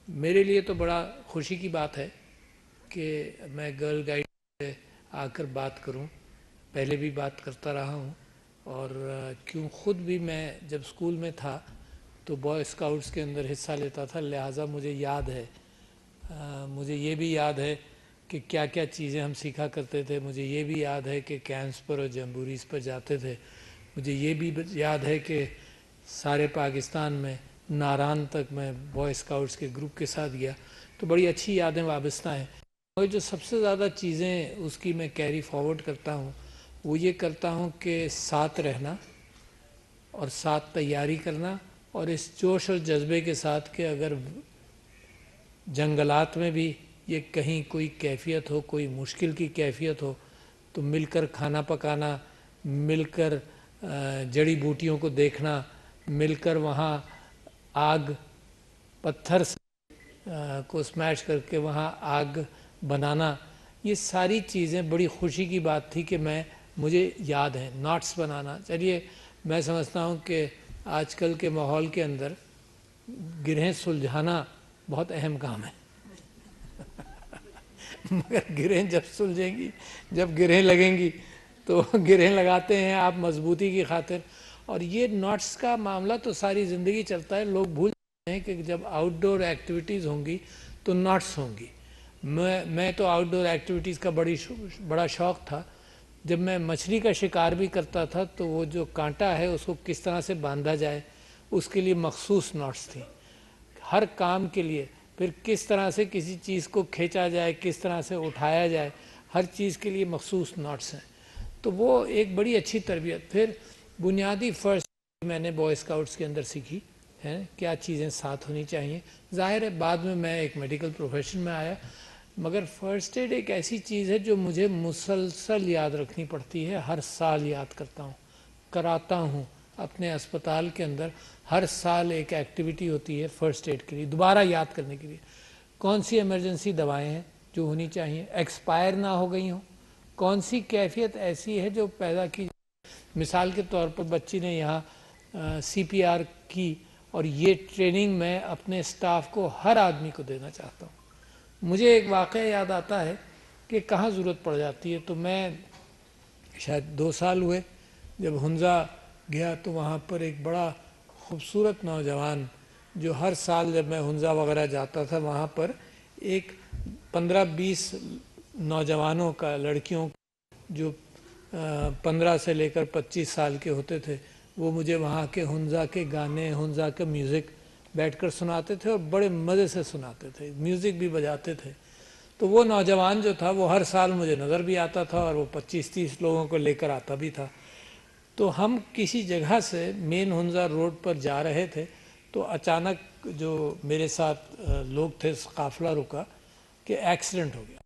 میرے لیے تو بڑا خوشی کی بات ہے کہ میں گرل گائیڈ سے آ کر بات کروں. پہلے بھی بات کرتا رہا ہوں اور کیوں خود بھی میں جب اسکول میں تھا تو بوائے اسکاؤٹس کے اندر حصہ لیتا تھا، لہٰذا مجھے یاد ہے. مجھے یہ بھی یاد ہے کہ کیا کیا چیزیں ہم سیکھا کرتے تھے. مجھے یہ بھی یاد ہے کہ کیمپس پر اور جمبوریز پر جاتے تھے. مجھے یہ بھی یاد ہے کہ سارے پاکستان میں ناران تک میں بوائے اسکاؤٹس کے گروپ کے ساتھ گیا. تو بڑی اچھی یادیں وابستہ ہیں. اور جو سب سے زیادہ چیزیں اس کی میں کیری فارورڈ کرتا ہوں وہ یہ کرتا ہوں کہ ساتھ رہنا اور ساتھ تیاری کرنا، اور اس جوش اور جذبے کے ساتھ کہ اگر جنگلات میں بھی یہ کہیں کوئی کیفیت ہو، کوئی مشکل کی کیفیت ہو، تو مل کر کھانا پکانا، مل کر جڑی بوٹیوں کو دیکھنا، مل کر وہاں آگ پتھر کو اسمیش کر کے وہاں آگ بنانا، یہ ساری چیزیں بڑی خوشی کی بات تھی کہ مجھے یاد ہیں. ناٹس بنانا، چلیے میں سمجھتا ہوں کہ آج کل کے ماحول کے اندر گرہیں سلجھانا بہت اہم کام ہے. مگر گرہیں جب سلجھیں گی، جب گرہیں لگیں گی تو گرہیں لگاتے ہیں آپ مضبوطی کی خاطر. اور یہ ناٹس کا معاملہ تو ساری زندگی چلتا ہے. لوگ بھول جاتے ہیں کہ جب آؤٹ ڈور ایکٹیویٹیز ہوں گی تو ناٹس ہوں گی. میں تو آؤٹ ڈور ایکٹیویٹیز کا بڑا شوق تھا. جب میں مچھلی کا شکار بھی کرتا تھا تو وہ جو کانٹا ہے اس کو کس طرح سے باندھا جائے اس کے لیے مخصوص ناٹس تھیں. ہر کام کے لیے پھر کس طرح سے کسی چیز کو کھینچا جائے، کس طرح سے اٹھایا جائے، ہر چیز کے لیے مخصوص ناٹس ہیں. تو وہ ایک بڑی اچھی تربیت. پھر بنیادی فرسٹ میں نے بوائے اسکاؤٹس کے اندر سیکھی ہے کیا چیزیں ساتھ ہونی چاہیے. ظاہر ہے بعد میں ایک میڈیکل پروفیشن میں آیا، مگر فرسٹ ایڈ ایک ایسی چیز ہے جو مجھے مسلسل یاد رکھنی پڑتی ہے. ہر سال یاد کرتا ہوں، کراتا ہوں. اپنے اسپتال کے اندر ہر سال ایک ایکٹیویٹی ہوتی ہے فرسٹ ایڈ کے لیے، دوبارہ یاد کرنے کے لیے. کون سی ایمرجنسی دوائیں ہیں جو ہونی چاہیے، ایکسپائر نہ ہو گئی ہوں. کون سی کیفیت ایسی ہے جو پیدا کی. مثال کے طور پر بچی نے یہاں سی پی آر کی، اور یہ ٹریننگ میں اپنے اسٹاف کو ہر آدمی کو دینا چاہتا ہوں. مجھے ایک واقعہ یاد آتا ہے کہ کہاں ضرورت پڑ جاتی ہے. تو میں شاید 2 سال ہوئے جب ہنزا گیا تو وہاں پر ایک بڑا خوبصورت نوجوان جو ہر سال جب میں ہنزا وغیرہ جاتا تھا وہاں پر ایک 15-20 نوجوانوں کا، لڑکیوں جو 15 سے لے کر 25 سال کے ہوتے تھے، وہ مجھے وہاں کے ہنزا کے گانے، ہنزا کا میوزک بیٹھ کر سناتے تھے اور بڑے مزے سے سناتے تھے، میوزک بھی بجاتے تھے. تو وہ نوجوان جو تھا وہ ہر سال مجھے نظر بھی آتا تھا اور وہ 25-30 لوگوں کو لے کر آتا بھی تھا. تو ہم کسی جگہ سے مین ہنزا روڈ پر جا رہے تھے تو اچانک جو میرے ساتھ لوگ تھے قافلہ رکا کہ ایکسیڈنٹ ہو گیا.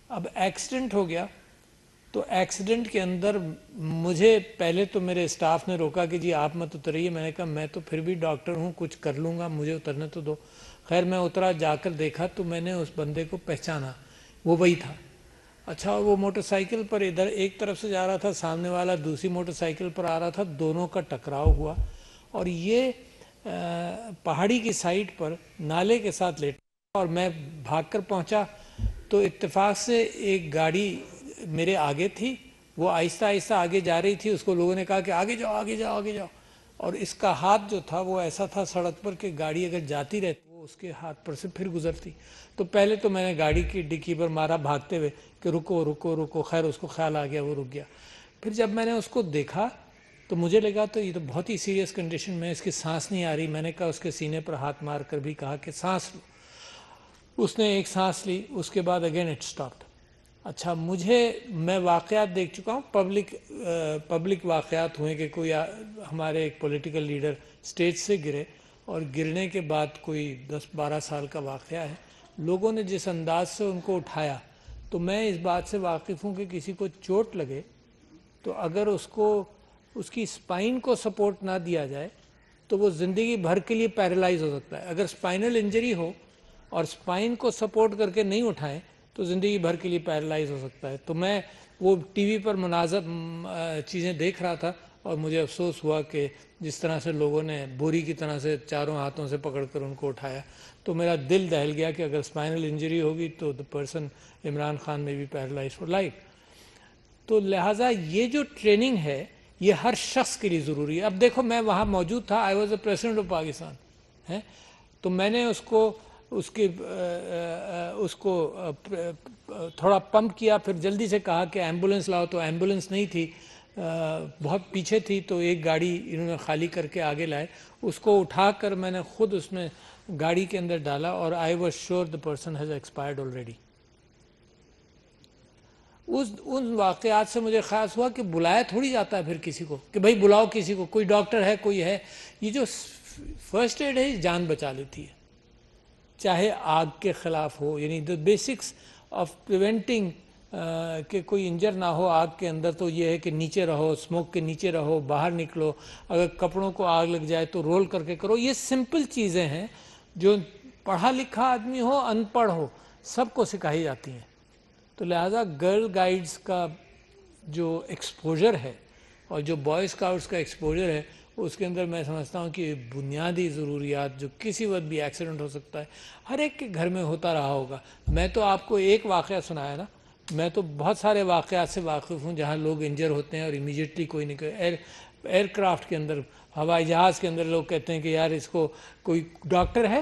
اب ایکسیڈنٹ ہو گیا تو ایکسیڈنٹ کے اندر مجھے پہلے تو میرے اسٹاف نے روکا کہ جی آپ مت اتریے. میں نے کہا میں تو پھر بھی ڈاکٹر ہوں، کچھ کر لوں گا، مجھے اترنے تو دو. خیر میں اترا، جا کر دیکھا تو میں نے اس بندے کو پہچانا، وہ وہی تھا. اچھا وہ موٹر سائیکل پر ادھر ایک طرف سے جا رہا تھا، سامنے والا دوسری موٹر سائیکل پر آ رہا تھا، دونوں کا ٹکراؤ ہوا اور یہ پہاڑی کی سائٹ پر نالے کے ساتھ لیٹا. اور میں بھاگ کر پہنچا تو اتفاق سے ایک گاڑی میرے آگے تھی، وہ آہستہ آہستہ آگے جا رہی تھی. اس کو لوگوں نے کہا کہ آگے جاؤ آگے جاؤ آگے جاؤ، اور اس کا ہاتھ جو تھا وہ ایسا تھا سڑک پر کہ گاڑی اگر جاتی رہتی وہ اس کے ہاتھ پر سے پھر گزرتی. تو پہلے تو میں نے گاڑی کی ڈکی پر مارا بھاگتے ہوئے کہ رکو رکو رکو. خیر اس کو خیال آ گیا، وہ رک گیا. پھر جب میں نے اس کو دیکھا تو مجھے لگا تو یہ تو بہت ہی سیریس کنڈیشن میں، اس کی سانس نہیں آ رہی. میں نے کہا اس کے سینے پر ہاتھ مار کر بھی کہا کہ سانس لو. اس نے ایک سانس لی، اس کے بعد اگین اٹ اسٹاپڈ. اچھا میں واقعات دیکھ چکا ہوں، پبلک واقعات ہوئے کہ کوئی ہمارے ایک پولیٹیکل لیڈر اسٹیج سے گرے اور گرنے کے بعد کوئی 10-12 سال کا واقعہ ہے. لوگوں نے جس انداز سے ان کو اٹھایا، تو میں اس بات سے واقف ہوں کہ کسی کو چوٹ لگے تو اگر اس کی اسپائن کو سپورٹ نہ دیا جائے تو وہ زندگی بھر کے لیے پیرالائز ہو سکتا ہے. اگر اسپائنل انجری ہو اور اسپائن کو سپورٹ کر کے نہیں اٹھائیں تو زندگی بھر کے لیے پیرالائز ہو سکتا ہے. تو میں وہ ٹی وی پر مناظر چیزیں دیکھ رہا تھا اور مجھے افسوس ہوا کہ جس طرح سے لوگوں نے بوری کی طرح سے چاروں ہاتھوں سے پکڑ کر ان کو اٹھایا، تو میرا دل دہل گیا کہ اگر اسپائنل انجری ہوگی تو the person عمران خان میں بھی پیرالائز فار لائف. تو لہٰذا یہ جو ٹریننگ ہے یہ ہر شخص کے لیے ضروری ہے. اب دیکھو میں وہاں موجود تھا، I was a president of Pakistan ہے، تو میں نے اس کو تھوڑا پمپ کیا، پھر جلدی سے کہا کہ ایمبولینس لاؤ، تو ایمبولینس نہیں تھی، بہت پیچھے تھی، تو ایک گاڑی انہوں نے خالی کر کے آگے لائے، اس کو اٹھا کر میں نے خود اس میں گاڑی کے اندر ڈالا، اور I was sure the person has expired already. ان واقعات سے مجھے خیال ہوا کہ بلایا تھوڑی جاتا ہے پھر کسی کو کہ بھائی بلاؤ کسی کو، کوئی ڈاکٹر ہے، کوئی ہے. یہ جو فرسٹ ایڈ ہے یہ جان بچا لیتی ہے، چاہے آگ کے خلاف ہو، یعنی دا بیسکس آف پریونٹنگ کہ کوئی انجر نہ ہو آگ کے اندر، تو یہ ہے کہ نیچے رہو، اسموک کے نیچے رہو، باہر نکلو، اگر کپڑوں کو آگ لگ جائے تو رول کر کے کرو. یہ سمپل چیزیں ہیں جو پڑھا لکھا آدمی ہو، ان پڑھ ہو، سب کو سکھائی جاتی ہیں. تو لہٰذا گرل گائیڈز کا جو ایکسپوجر ہے اور جو بوائے اسکاؤٹس کا ایکسپوجر ہے، اس کے اندر میں سمجھتا ہوں کہ بنیادی ضروریات جو کسی وقت بھی ایکسیڈنٹ ہو سکتا ہے، ہر ایک کے گھر میں ہوتا رہا ہوگا. میں تو آپ کو ایک واقعہ سنایا نا، میں تو بہت سارے واقعات سے واقف ہوں جہاں لوگ انجر ہوتے ہیں اور امیجیٹلی کوئی نہیں. ایئر کرافٹ کے اندر، ہوائی جہاز کے اندر لوگ کہتے ہیں کہ یار اس کو کوئی ڈاکٹر ہے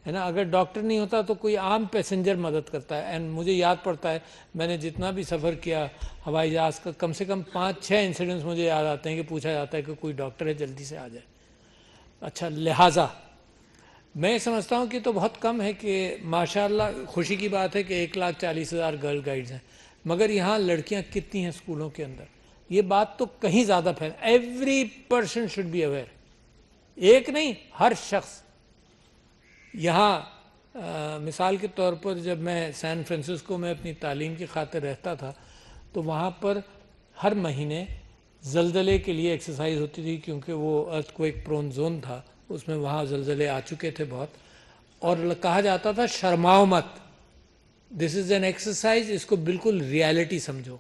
نا، اگر ڈاکٹر نہیں ہوتا تو کوئی عام پیسنجر مدد کرتا ہے. اینڈ مجھے یاد پڑتا ہے، میں نے جتنا بھی سفر کیا ہوائی جہاز کا، کم سے کم 5-6 انسیڈنٹس مجھے یاد آتے ہیں کہ پوچھا جاتا ہے کہ کوئی ڈاکٹر ہے، جلدی سے آ جائے. اچھا، لہٰذا میں سمجھتا ہوں کہ تو بہت کم ہے کہ ماشاءاللہ خوشی کی بات ہے کہ 1,40,000 گرل گائیڈز ہیں، مگر یہاں لڑکیاں کتنی ہیں اسکولوں کے اندر، یہ بات تو کہیں زیادہ پھیل. Every person should be aware, ایک نہیں، ہر شخص. یہاں مثال کے طور پر جب میں سین فرانسسکو میں اپنی تعلیم کی خاطر رہتا تھا، تو وہاں پر ہر مہینے زلزلے کے لیے ایکسرسائز ہوتی تھی، کیونکہ وہ ارتھ کوئک پرون زون تھا، اس میں وہاں زلزلے آ چکے تھے بہت، اور کہا جاتا تھا شرماؤ مت، دس از این ایکسرسائز، اس کو بالکل ریالٹی سمجھو.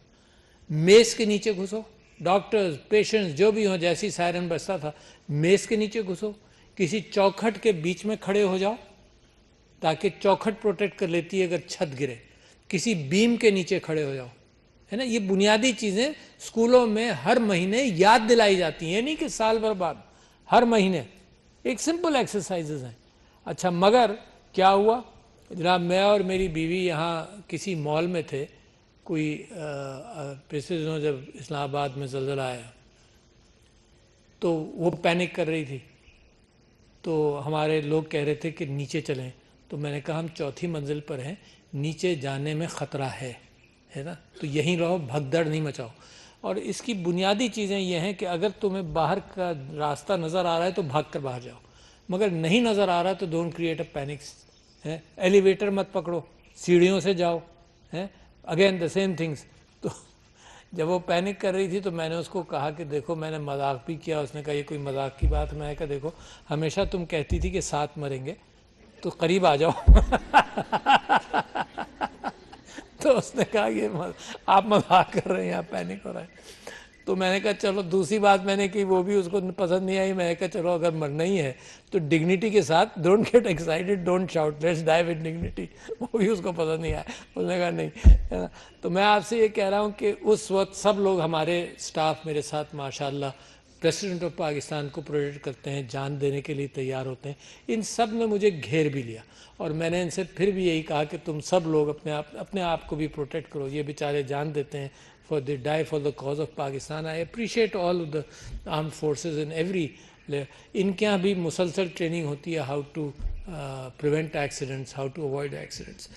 میز کے نیچے گھسو، ڈاکٹرز، پیشنٹس جو بھی ہوں، جیسی سائرن بجتا تھا، میز کے نیچے گھسو، کسی چوکھٹ کے بیچ میں کھڑے ہو جاؤ تاکہ چوکھٹ پروٹیکٹ کر لیتی ہے اگر چھت گرے، کسی بیم کے نیچے کھڑے ہو جاؤ، ہے نا. یہ بنیادی چیزیں اسکولوں میں ہر مہینے یاد دلائی جاتی ہیں، یہ نہیں کہ سال بھر بعد، ہر مہینے ایک سمپل ایکسرسائزز ہیں. اچھا، مگر کیا ہوا جناب، میں اور میری بیوی یہاں کسی مال میں تھے، کوئی پچھلے دنوں جب اسلام آباد میں زلزلہ آیا تو وہ پینک کر رہی تھی، تو ہمارے لوگ کہہ رہے تھے کہ نیچے چلیں، تو میں نے کہا ہم 4تھی منزل پر ہیں، نیچے جانے میں خطرہ ہے نا، تو یہیں رہو، بھگدڑ نہیں مچاؤ. اور اس کی بنیادی چیزیں یہ ہیں کہ اگر تمہیں باہر کا راستہ نظر آ رہا ہے تو بھاگ کر باہر جاؤ، مگر نہیں نظر آ رہا تو don't create a panics. Elevator مت پکڑو، سیڑھیوں سے جاؤ، اگین دا سیم تھنگس. تو جب وہ پینک کر رہی تھی تو میں نے اس کو کہا کہ دیکھو، میں نے مذاق بھی کیا، اس نے کہا یہ کوئی مذاق کی بات. میں نے کہا دیکھو، ہمیشہ تم کہتی تھی کہ ساتھ مریں گے، تو قریب آ جاؤ. تو اس نے کہا یہ آپ مذاق کر رہے ہیں، یہاں پینک ہو رہا ہے. تو میں نے کہا چلو، دوسری بات میں نے کی، وہ بھی اس کو پسند نہیں آئی. میں نے کہا چلو اگر مرنا ہی ہے تو ڈگنیٹی کے ساتھ، don't get excited, don't shout, let's die with dignity. وہ بھی اس کو پسند نہیں آیا، اس نے کہا نہیں. تو میں آپ سے یہ کہہ رہا ہوں کہ اس وقت سب لوگ، ہمارے سٹاف میرے ساتھ ماشاءاللہ پریزیڈنٹ آف پاکستان کو پروٹیکٹ کرتے ہیں، جان دینے کے لیے تیار ہوتے ہیں. ان سب نے مجھے گھیر بھی لیا، اور میں نے ان سے پھر بھی یہی کہا کہ تم سب لوگ اپنے آپ کو بھی پروٹیکٹ کرو. یہ بیچارے جان دیتے ہیں، for they die for the cause of Pakistan. I appreciate all of the armed forces in every layer. ان کے یہاں بھی مسلسل ٹریننگ ہوتی ہے، how to prevent accidents, how to avoid accidents.